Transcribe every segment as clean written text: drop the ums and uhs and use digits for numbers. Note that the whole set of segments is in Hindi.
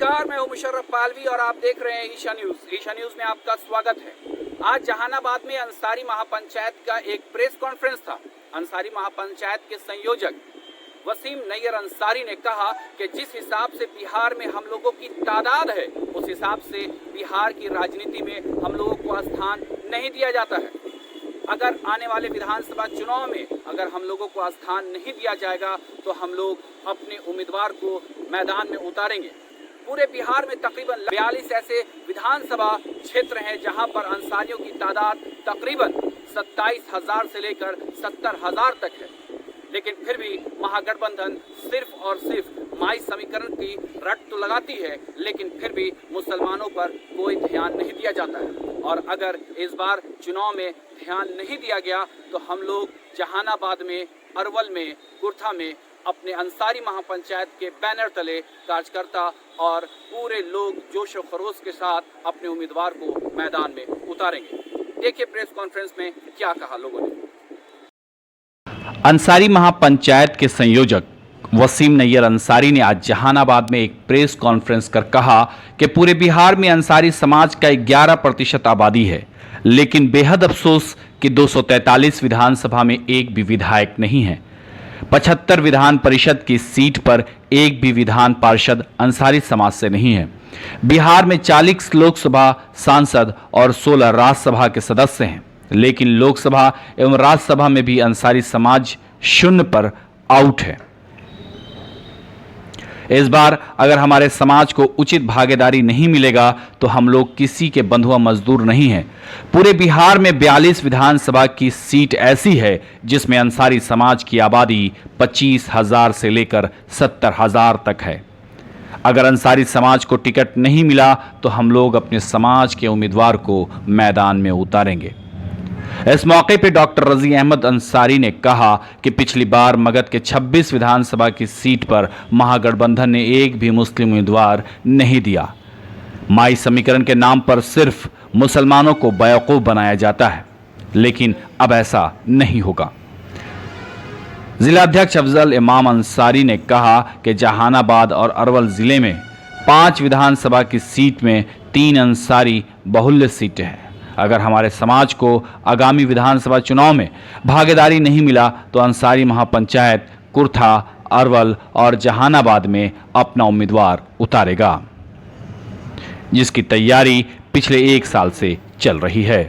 नमस्कार, मैं हूं मुशर्रफ पालवी और आप देख रहे हैं ईशा न्यूज। ईशा न्यूज में आपका स्वागत है। आज जहानाबाद में अंसारी महापंचायत का एक प्रेस कॉन्फ्रेंस था। अंसारी महापंचायत के संयोजक वसीम नैयर अंसारी ने कहा कि जिस हिसाब से बिहार में हम लोगों की तादाद है, उस हिसाब से बिहार की राजनीति में हम लोगों को स्थान नहीं दिया जाता है। अगर आने वाले विधानसभा चुनाव में अगर हम लोगों को स्थान नहीं दिया जाएगा तो हम लोग अपने उम्मीदवार को मैदान में उतारेंगे। पूरे बिहार में तकरीबन 42 ऐसे विधानसभा क्षेत्र हैं जहां पर अंसारियों की तादाद तकरीबन 27,000 से लेकर 70,000 तक है। लेकिन फिर भी महागठबंधन सिर्फ और सिर्फ माई समीकरण की रट तो लगाती है, लेकिन फिर भी मुसलमानों पर कोई ध्यान नहीं दिया जाता है। और अगर इस बार चुनाव में ध्यान नहीं दिया गया तो हम लोग जहानाबाद में, अरवल में, कुर्था में अपने अंसारी महापंचायत के बैनर तले कार्यकर्ता और पूरे लोग जोश और खरोश के साथ अपने उम्मीदवार को मैदान में उतारेंगे। देखिए प्रेस कॉन्फ्रेंस में क्या कहा लोगों ने। अंसारी महापंचायत के संयोजक वसीम नैयर अंसारी ने आज जहानाबाद में एक प्रेस कॉन्फ्रेंस कर कहा कि पूरे बिहार में अंसारी समाज का 11% आबादी है, लेकिन बेहद अफसोस कि 243 विधानसभा में एक भी विधायक नहीं है। 75 विधान परिषद की सीट पर एक भी विधान पार्षद अंसारी समाज से नहीं है। बिहार में 40 लोकसभा सांसद और 16 राज्यसभा के सदस्य हैं, लेकिन लोकसभा एवं राज्यसभा में भी अंसारी समाज 0 पर आउट है। इस बार अगर हमारे समाज को उचित भागीदारी नहीं मिलेगा तो हम लोग किसी के बंधुआ मजदूर नहीं हैं। पूरे बिहार में 42 विधानसभा की सीट ऐसी है जिसमें अंसारी समाज की आबादी 25,000 से लेकर 70,000 तक है। अगर अंसारी समाज को टिकट नहीं मिला तो हम लोग अपने समाज के उम्मीदवार को मैदान में उतारेंगे। इस मौके पर डॉक्टर रजी अहमद अंसारी ने कहा कि पिछली बार मगध के 26 विधानसभा की सीट पर महागठबंधन ने एक भी मुस्लिम उम्मीदवार नहीं दिया। माई समीकरण के नाम पर सिर्फ मुसलमानों को बेवकूफ बनाया जाता है, लेकिन अब ऐसा नहीं होगा। जिलाध्यक्ष अफजल इमाम अंसारी ने कहा कि जहानाबाद और अरवल जिले में 5 विधानसभा की सीट में 3 अंसारी बहुल्य सीटें हैं। अगर हमारे समाज को आगामी विधानसभा चुनाव में भागीदारी नहीं मिला तो अंसारी महापंचायत कुर्था, अरवल और जहानाबाद में अपना उम्मीदवार उतारेगा, जिसकी तैयारी पिछले 1 साल से चल रही है।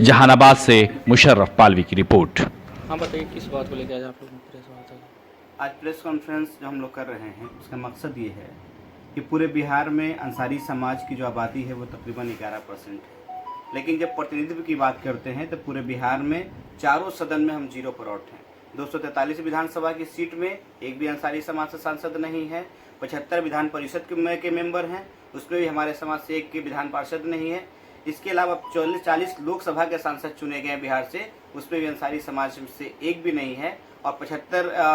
जहानाबाद से मुशर्रफ पालवी की रिपोर्ट। हाँ बताइए, किस बात को लेकर आज आप लोग प्रेस वार्ता? आज प्रेस कॉन्फ्रेंस जो हम लोग कर रहे हैं उसका मकसद ये है कि पूरे बिहार में अंसारी समाज की जो आबादी है वो तकरीबन 11% है, लेकिन जब प्रतिनिधित्व की बात करते हैं तो पूरे बिहार में चारों सदन में हम 0 पर आउट हैं। 243 विधानसभा की सीट में एक भी अंसारी समाज से सांसद नहीं है। 75 विधान परिषद के मेंबर हैं, उसमें भी हमारे समाज से एक के विधान पार्षद नहीं है। इसके अलावा 40 लोकसभा के सांसद चुने गए बिहार से, उसमें भी अंसारी समाज से एक भी नहीं है। और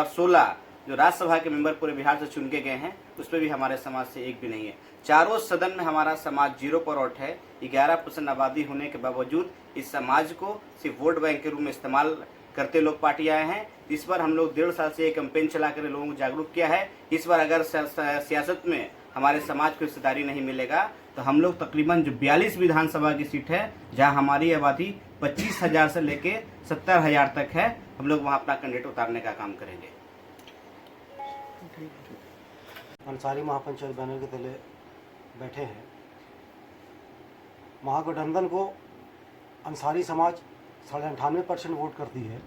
16 जो राज्यसभा के मेंबर पूरे बिहार से चुन के गए हैं, उसमें भी हमारे समाज से एक भी नहीं है। चारों सदन में हमारा समाज 0 पर आउट है। 11% आबादी होने के बावजूद इस समाज को सिर्फ वोट बैंक के रूप में इस्तेमाल करते लोग पार्टी आए हैं। इस बार हम लोग 1.5 साल से एक कैंपेन चला कर लोगों को जागरूक किया है। इस बार अगर सियासत में हमारे समाज को हिस्सेदारी नहीं मिलेगा तो हम लोग तकरीबन जो 42 विधानसभा की सीट है, जहां हमारी आबादी 25,000 से लेके 70,000 तक है, हम लोग वहां अपना कैंडिडेट उतारने का काम करेंगे। अंसारी महापंचायत बैनर के तले बैठे हैं। महागठबंधन को अंसारी समाज 98% वोट करती है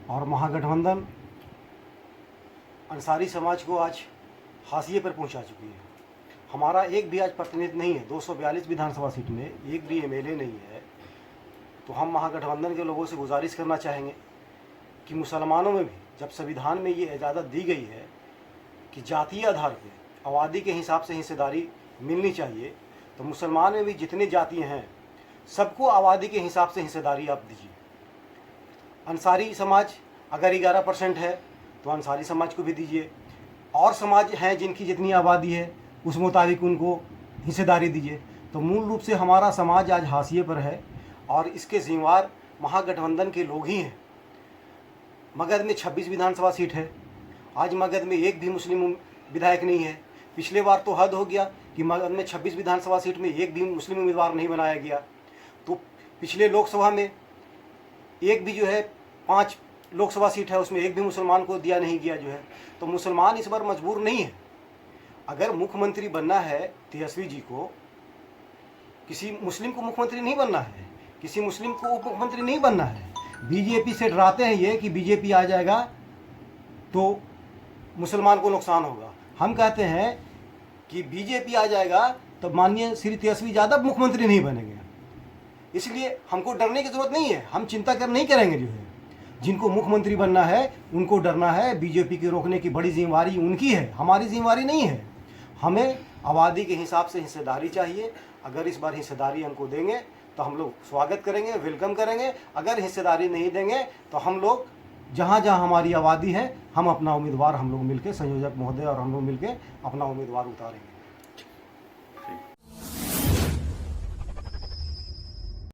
और महागठबंधन अंसारी समाज को आज हाशिए पर पहुंचा चुकी है। हमारा एक भी आज प्रतिनिधि नहीं है। 242 विधानसभा सीट में एक भी एमएलए नहीं है। तो हम महागठबंधन के लोगों से गुजारिश करना चाहेंगे कि मुसलमानों में भी जब संविधान में ये इजाज़त दी गई है कि जातीय आधार पर आबादी के हिसाब से हिस्सेदारी मिलनी चाहिए, तो मुसलमान में भी जितनी जातियाँ हैं सबको आबादी के हिसाब से हिस्सेदारी आप दीजिए। अंसारी समाज अगर 11% है तो अंसारी समाज को भी दीजिए, और समाज हैं जिनकी जितनी आबादी है उस मुताबिक उनको हिस्सेदारी दीजिए। तो मूल रूप से हमारा समाज आज हाशिए पर है और इसके जिम्मेवार महागठबंधन के लोग ही हैं। मगध में 26 विधानसभा सीट है। आज मगध में एक भी मुस्लिम विधायक नहीं है। पिछले बार तो हद हो गया कि मगध में 26 विधानसभा सीट में एक भी मुस्लिम उम्मीदवार नहीं बनाया गया। तो पिछले लोकसभा में एक भी जो है 5 लोकसभा सीट है उसमें एक भी मुसलमान को दिया नहीं गया जो है। तो मुसलमान इस बार मजबूर नहीं है। अगर मुख्यमंत्री बनना है तेजस्वी जी को, किसी मुस्लिम को मुख्यमंत्री नहीं बनना है, किसी मुस्लिम को उप मुख्यमंत्री नहीं बनना है। बीजेपी से डराते हैं ये कि बीजेपी आ जाएगा तो मुसलमान को नुकसान होगा। हम कहते हैं कि बीजेपी आ जाएगा तो माननीय श्री तेजस्वी यादव मुख्यमंत्री नहीं बनेंगे। इसलिए हमको डरने की जरूरत नहीं है, हम चिंता नहीं करेंगे। जो है जिनको मुख्यमंत्री बनना है उनको डरना है। बीजेपी के रोकने की बड़ी जिम्मेवारी उनकी है, हमारी जिम्मेवारी नहीं है। हमें आबादी के हिसाब से हिस्सेदारी चाहिए। अगर इस बार हिस्सेदारी हमको देंगे तो हम लोग स्वागत करेंगे, वेलकम करेंगे। अगर हिस्सेदारी नहीं देंगे तो हम लोग जहाँ जहाँ हमारी आबादी है हम अपना उम्मीदवार हम लोग मिलके, संयोजक महोदय और हम लोग मिलके अपना उम्मीदवार उतारेंगे।